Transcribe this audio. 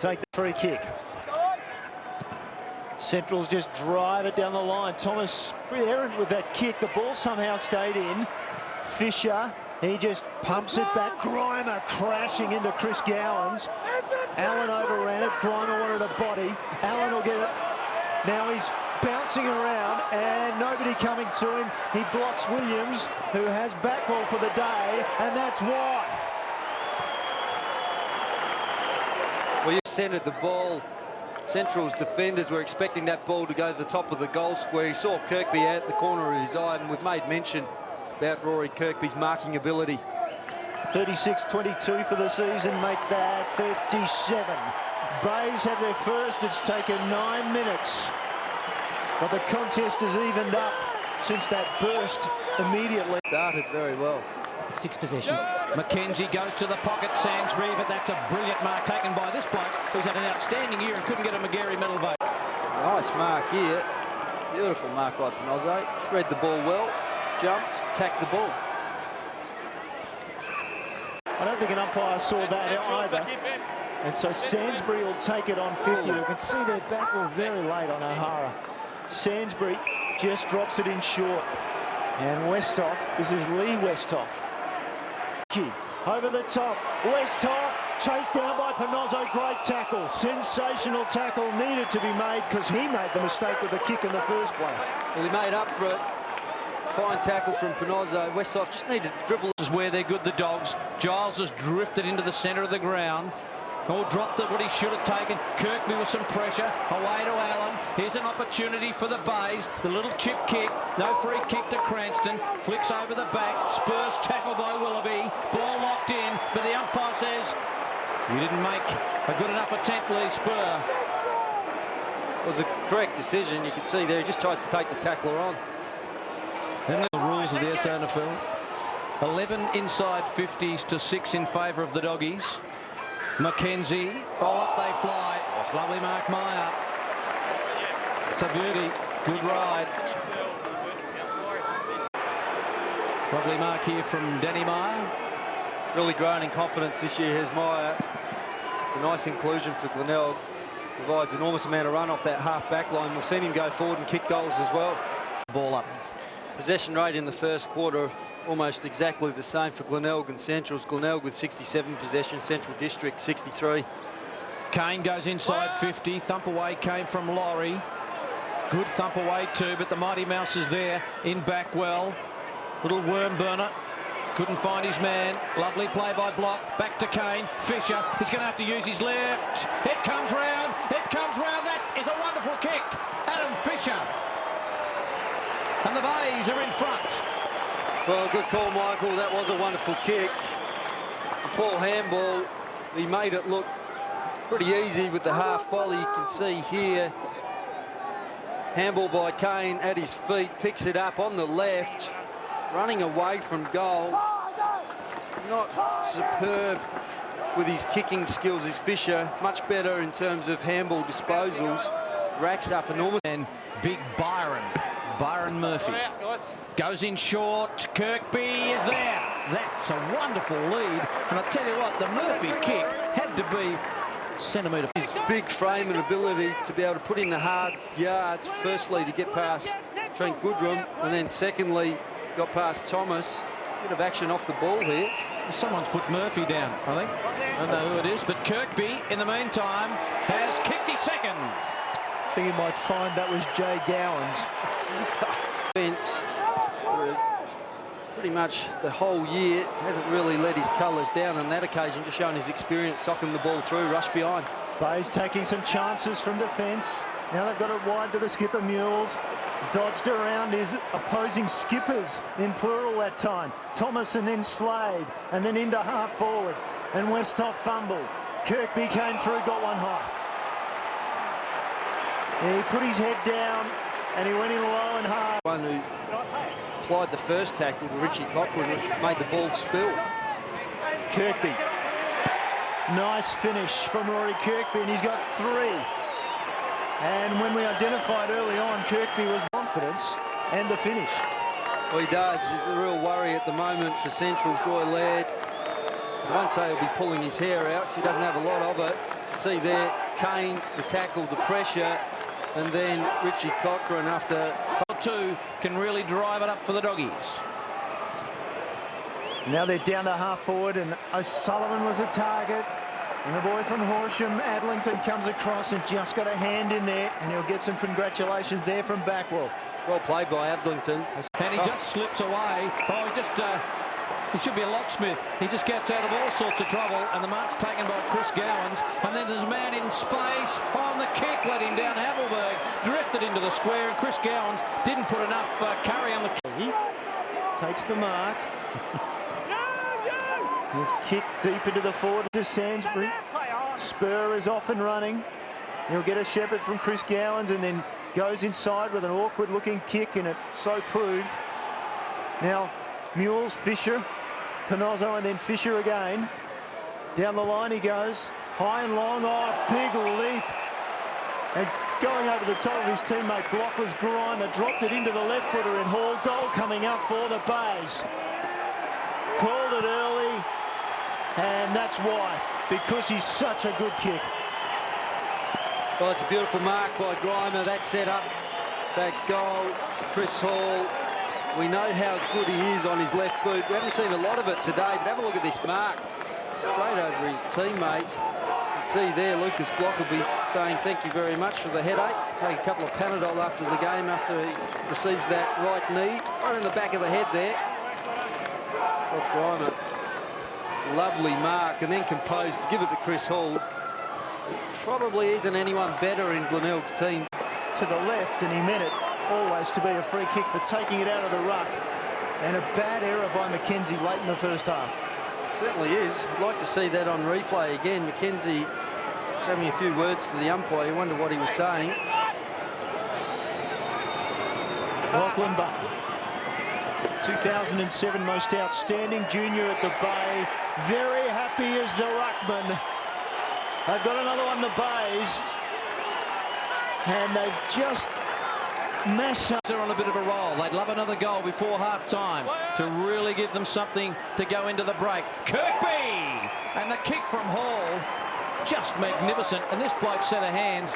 Take the free kick. Centrals just drive it down the line. Thomas pretty errant with that kick. The ball somehow stayed in. Fisher, he just pumps it back. Grimer crashing into Chris Gowans. Allen overran it. Grimer wanted a body. Allen will get it. Now he's bouncing around and nobody coming to him. He blocks Williams, who has backball for the day, and that's why. Well, you centred the ball. Central's defenders were expecting that ball to go to the top of the goal square. He saw Kirkby out the corner of his eye, and we've made mention about Rory Kirkby's marking ability. 36-22 for the season, make that 37. Bays have their first. It's taken 9 minutes. But the contest has evened up since that burst immediately. Started very well. 6 possessions. McKenzie goes to the pocket, Sainsbury, but that's a brilliant mark taken by this bloke who's had an outstanding year and couldn't get a McGarry medal vote. Nice mark here. Beautiful mark by Pinozzo. Read the ball well, jumped, tacked the ball. I don't think an umpire saw that either. And so Sainsbury will take it on 50. You can see their back were very late on O'Hara. Sainsbury just drops it in short. And Westhoff, this is Lee Westhoff. Over the top, Westhoff chased down by Pinozzo, great tackle. Sensational tackle needed to be made because he made the mistake with the kick in the first place. Well, he made up for it. Fine tackle from Pinozzo. Westhoff just needed to dribble. This is where they're good, the Dogs. Giles has drifted into the centre of the ground. Or dropped it what he should have taken. Kirkby with some pressure. Away to Allen. Here's an opportunity for the Bays. The little chip kick. No free kick to Cranston. Flicks over the back. Spurs tackle by Willoughby. Ball locked in. But the umpire says, you didn't make a good enough attempt, Lee Spur. It was a correct decision. You can see there he just tried to take the tackler on. And the rules of the SANFL. 11 inside 50s to 6 in favour of the Doggies. McKenzie, up they fly. Lovely Mark Meyer. It's a beauty. Good ride. Lovely mark here from Danny Meyer. Really grown in confidence this year has Meyer. It's a nice inclusion for Glenelg. Provides enormous amount of run off that half back line. We've seen him go forward and kick goals as well. Ball up. Possession rate in the first quarter almost exactly the same for Glenelg and Centrals. Glenelg with 67 possession, Central District 63. Kane goes inside 50. Thump away came from Laurie. Good thump away too, but the Mighty Mouse is there in back well. Little worm burner. Couldn't find his man. Lovely play by Block. Back to Kane. Fisher. He's going to have to use his left. It comes round. It comes round. That is a wonderful kick. Adam Fisher. And the Bays are in front. Well, good call, Michael. That was a wonderful kick. A poor handball. He made it look pretty easy with the half volley. You can see here. Handball by Kane at his feet. Picks it up on the left. Running away from goal. He's not superb with his kicking skills is Fisher. Much better in terms of handball disposals. Racks up enormous. And big Byron Murphy. Goes in short. Kirkby is there. That's a wonderful lead. And I tell you what, the Murphy kick had to be centimetre. His big frame and ability to be able to put in the hard yards, firstly to get past Trent Goodrum, and then secondly got past Thomas. Bit of action off the ball here. Someone's put Murphy down, I think. I don't know who it is, but Kirkby, in the meantime, has kicked his second. I think you might find that was Jay Gowans. Defence, pretty much the whole year, hasn't really let his colours down on that occasion, just showing his experience, socking the ball through, rush behind. Bays taking some chances from defence. Now they've got it wide to the skipper, Mules. Dodged around his opposing skippers, in plural that time. Thomas and then Slade, and then into half forward. And Westhoff fumbled. Kirkby came through, got one high. He put his head down, and he went in low and hard. One who applied the first tackle to Richie Cochran, which made the ball spill. Kirkby. Nice finish from Rory Kirkby, and he's got 3. And when we identified early on, Kirkby was confidence and the finish. Well, he does. He's a real worry at the moment for Central. Roy Laird, I won't say he'll be pulling his hair out, 'cause he doesn't have a lot of it. see there, Kane, the tackle, the pressure, and then Richie Cochrane after... 2 can really drive it up for the Doggies. Now they're down to half forward, and O'Sullivan was a target. And the boy from Horsham, Adlington, comes across and just got a hand in there, and he'll get some congratulations there from Backwell. Well played by Adlington. And he just slips away. Oh, he should be a locksmith. He just gets out of all sorts of trouble, and the mark's taken by Chris Gowans. And then there's a man in space on the kick, let him down. Havelberg drifted into the square, and Chris Gowans didn't put enough carry on the kick. He takes the mark. His kick deep into the forward to Sainsbury. Spur is off and running. He'll get a shepherd from Chris Gowans and then goes inside with an awkward looking kick, and it so proved. Now Mules, Fisher, Panozzo, and then Fisher again. Down the line he goes. High and long. Oh, big leap. And going over the top of his teammate Block was Grimer. Dropped it into the left footer in Hall. Goal coming up for the Bays. Called it early. And that's why, because he's such a good kick. Well, it's a beautiful mark by Grimer. That set up that goal. Chris Hall, we know how good he is on his left boot. We haven't seen a lot of it today, but have a look at this mark. Straight over his teammate. You can see there, Lucas Block will be saying thank you very much for the headache. Take a couple of Panadol after the game, after he receives that right knee. Right in the back of the head there. Oh, Grimer. Lovely mark, and then composed to give it to Chris Hall. Probably isn't anyone better in Glenelg's team. To the left, and he meant it always to be a free kick for taking it out of the ruck. And a bad error by McKenzie late in the first half. Certainly is. I'd like to see that on replay again. McKenzie was having a few words to the umpire. You wonder what he was saying. Lachlan Button, 2007 most outstanding junior at the Bay. Very happy as the ruckman. They've got another one, the Bays, and they've just mashed up. They're on a bit of a roll. They'd love another goal before half-time to really give them something to go into the break. Kirkby! And the kick from Hall, just magnificent. And this bloke set of hands.